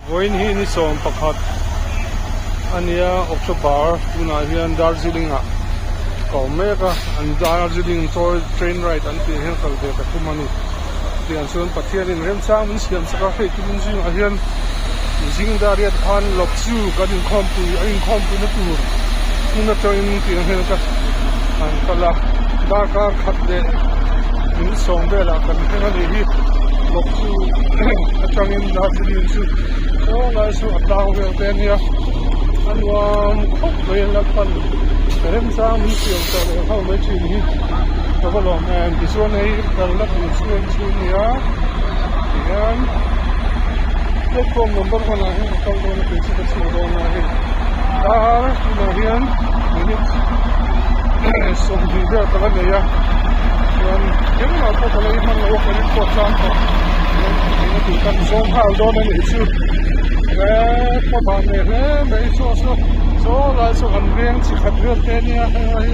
Voin hi ni som pakhat ania October tuna hian Darjeeling a kaumeka an Darjeeling toy train ride an ti hian kalbe ka thumani tian chuan pathian in rem chang min siam saka hei tumin jing a hian jing dariat khan lokchu kan in khompu na tur tuna toin tian hian ka an kala dakar khatte min som bela kan hengani hi lokchu atangin Darjeeling chu lai su atang vel ten here anwam khop vel lapan rem sa min siam sa le hau mai chin hi tabalom and this one hi kalak in chu nia yan platform number 1 hi kal don pe chi chu don hi na hian minute som hi da taban le ya yan na ko ko lai man lo ko ni ko chang ko ni kan zong hal don ni chu có bạn này thế mấy số lại số ăn riêng chỉ khát nước thế nha hay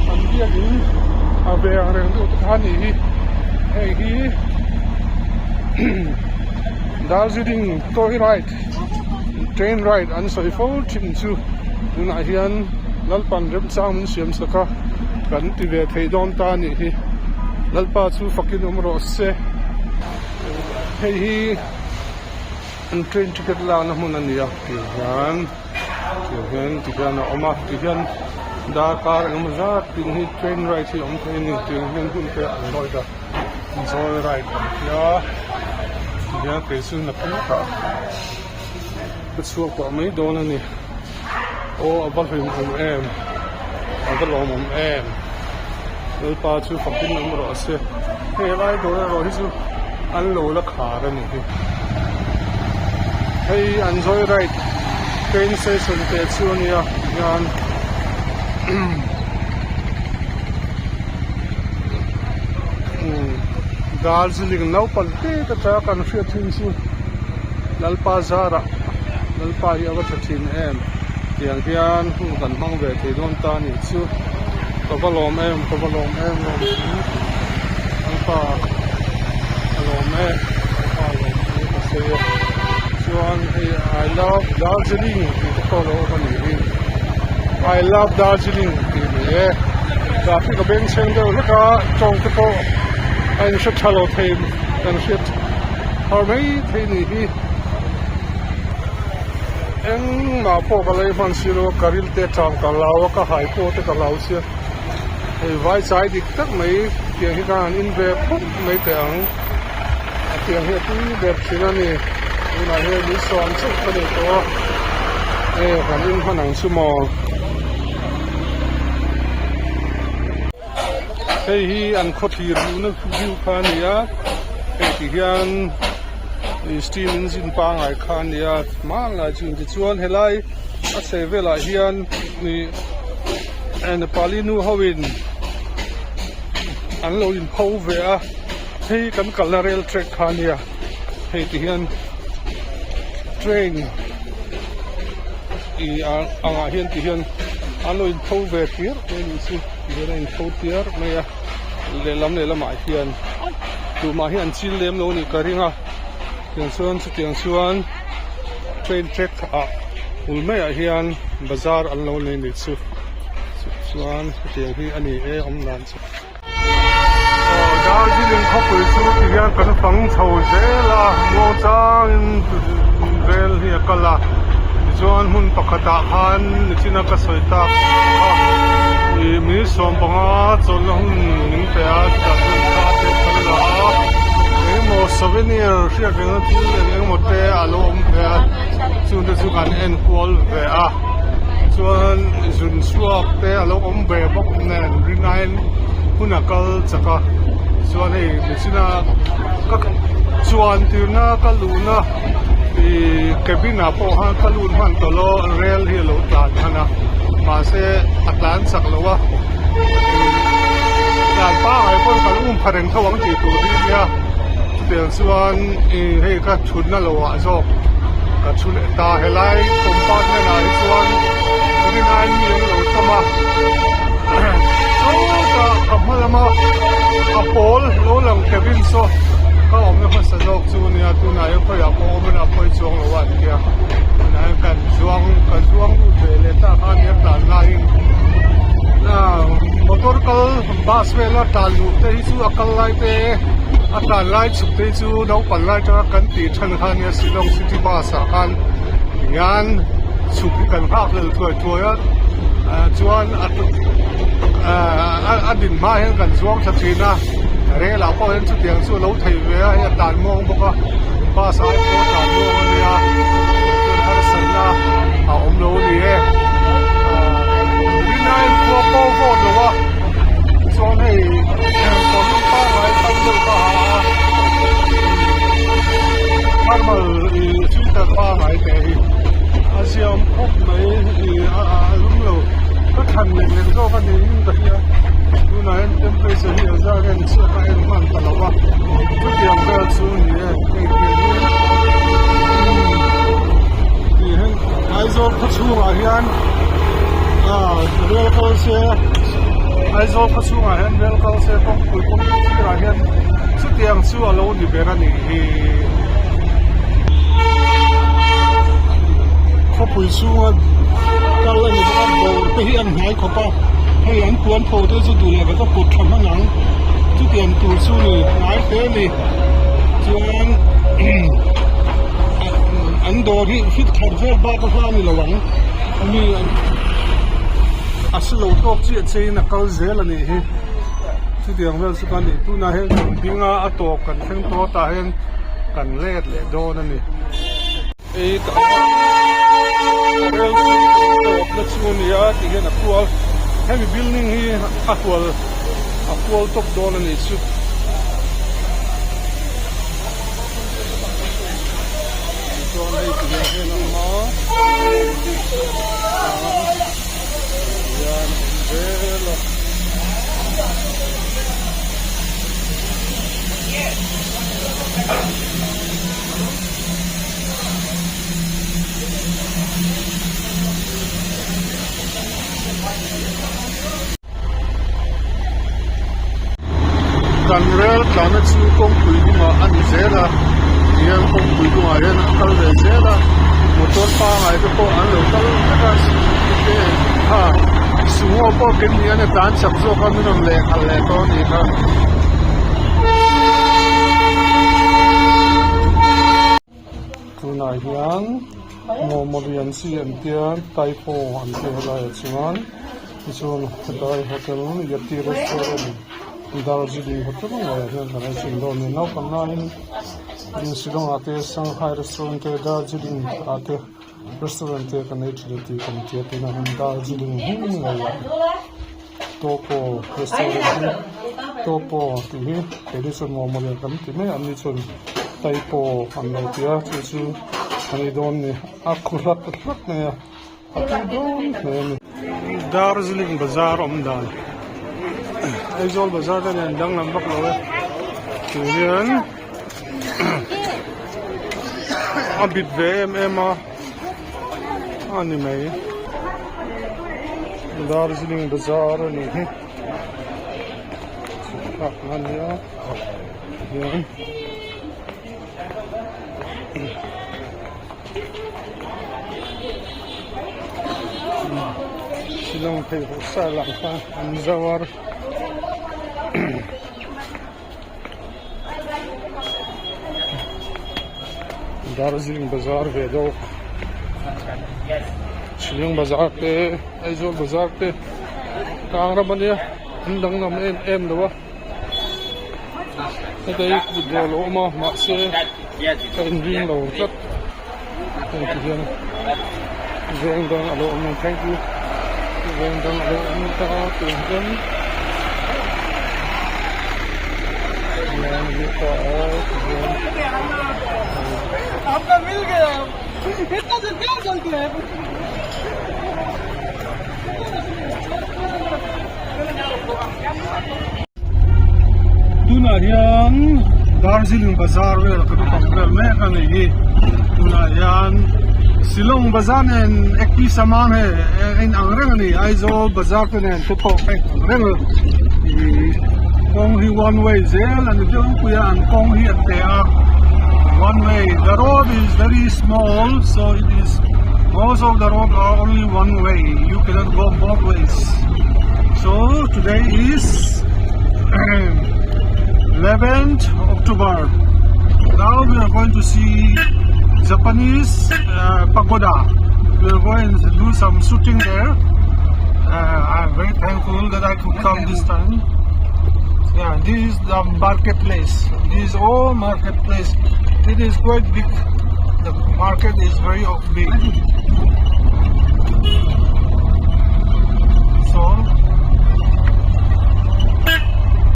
ăn bia gì về riêng tụiท่านนี่ไอ้ที่Darjeeling toy ride train ride อันสวยฟูชิมชูนู่นไอ้ที่อันลัลปันเริ่มสร้างมันเสียมสักกันที่เวทีดอนตานี่ที่ลัลปาชูฟักกินอุมรสเซ่ไอ้ที่an train ticket la na mun an ya ti han tiga na oma tigan da kar ngam za tin hi train ride hi om train ni tin hin hun pe an loi da joy ride ya ke sun na pa ka chu ko mai don ani o abal him em abal om em el pa chu fakin number ase he lai do ro hi chu an lo la kha ra ni hey enjoy ride train station te chunia yan Darjeeling nau palte ta ta kan fiat hin su lalpa zara lalpa ya wa thathin em tiang hian hu kan mang ve te don ta ni chu kabalom em lalpa alom em I love Darjeeling. I love Darjeeling. Traffic a bench and the look chong to go and shut hello team and shit. How many tiny and my poor Galay Zero Karil de Chang Kalawaka High Court at Kalausia. A white side dictat may Tiahikan in the put may tell. I feel here to that Chirani. Ina he ni son chu pa de to kan in hanang chu mo hei hi an khothi ru na view khan ya hei ti hian ni steam engine pa ngai khan ya ma nga chin ti chuan helai a se vela hian ni and palinu howin an lo in pho ve a hei kan kalnarel track khan ya hei ti hian train anga hian ti hian alo in pho ve tir ni si hian in pho tir maya le lam ai hian tu ma hian chil lem lo ni karinga tiang chuan train track a ulme a hian bazar an lo le ni chu chuan tiang hi ani e om nan chu Darjeeling khopui chu ti hian kan pang chho zela mo chang vel hi kala chuan hun pakhata khan china ka soita i mi som panga chon hun ning pe a ta ta te kala e mo souvenir ria gen tu e mo te alom pe chu de chu kan en kol ve a chuan zun suak te alom be bok nen rinain huna kal chaka chuan ei china ka chuan tirna kaluna cabina po han kalun han tolo rail hi lo tlan hana ma se atlan sak lowa dan pa ai pon kalum phareng thawang ti tu ri ya tel chuan hei ka thun na lowa zo ka thun ta helai compartment ai chuan rin ai mi lo tama so ta kamala a pol lo lang cabin so ka om na sa jok chu nia tu na yo pa ya ko men a poi chong lo wa bus vela tan lu te chu akal lai te akan lai chu te chu no pan lai ta kan ti than khan ya Shillong City Bus a kan yan chu kan hak le thoi chuan adin ma hen kan zuang thatina re la ko hen chu tiang chu lo thei ve a tan mong boka ba sai ko tan mong ania chuan har san na a om lo ni e rinai ko po vo lo wa chuan hei kon pa lai tan lo ka har mal I Twitter pa mai te asiam khop mai lum loก็ทันเลยเนี่ยก็วันนี้แบบนี้ดูหน่อยเต็มไปเสียที่จะเรียนเชื่อใครมันตลอดว่าทุกอย่างก็สู้นี่ไม่เกี่ยวนี่เห็นไอ้โซ่พัชวาเฮียนเรื่องเขาเสียไอ้โซ่พัชวาเฮียนเรื่องเขาเสียต้องคุยต้องที่อะไรเฮียนทุกอย่างสู้เราดีเบรันนี่เขาคุยสู้ก็เลยมีการบอกไปเห็นหายเขาป่ะให้เห็นควรโผล่ตัวสุดเลยก็กดทำให้หนังทุกอย่างตัวสู้นี่หายเต้นี่ส่วนอันโดที่ฟิตแข็งเฟ้บ้าก็พลาดนี่ระวังอันนี้อาศัยเราตกเจี๊ยบเจี๊ยนักการเสียแล้วนี่ทุกอย่างเรื่องสุกันนี่ตัวน่าเห็นพิงอาตกกันเพ่งตัวตาเห็นกันเล็ดเลยโดนนั่นนี่Let's go near again. Actual heavy building here. Actual top door and it's. So let's go here now. Yeah, umbrella. Kan rel kana chu kong pui ma an zela yan kong pui ma yan kal ve zela motor pa ngai ko an lo kal ka te ha suo po ken ni an dan chak zo kan nom le khal le to ni ka tunai hian Momorian si an tian Taipo an te la chuan chuan dai hotel yati restaurant Darjeeling hotel ngai hian kana Shillong ni nau kan na in Shillong ate Shanghai restaurant te Darjeeling ate restaurant te kan nei thiti kan te na Darjeeling ngai Topo restaurant Topo ti hi edition Memorial kan ti me ani chun Taipo an lo tia chu ani don ni akurat ne ati don ne Darjeeling Bazaar omdan Aizol Bazaar dan dang lambak lo kemudian abit VM ani mai Darjeeling Bazaar ni kan ya Shillong pe sa lang pa anzawar Darjeeling Bazaar vedo Shillong Bazaar pe Aizol Bazaar pe kangra bania andang nam em do wa dai do lo ma se kan ring lo tat thank you Veng dang alo thank you Veng dang alo ta tungkan आपका मिल गया इतना से क्या चलती है Tunarian Darjeeling Bazaar vel kadu pangvel me kan hi Tunarian Shillong Bazaar nen ekpi saman hai in angreng ni Aizol Bazaar nen to pe angreng Kong hi one way zel and the kuya and kong hi ate one way. The road is very small, so it is most of the road are only one way. You cannot go both ways. So today is 11th October. Now we are going to see Japanese pagoda. We are going to do some shooting there. I'm very thankful that I could come this time. Yeah, this is the marketplace. This is all marketplace. It is quite big. The market is very big.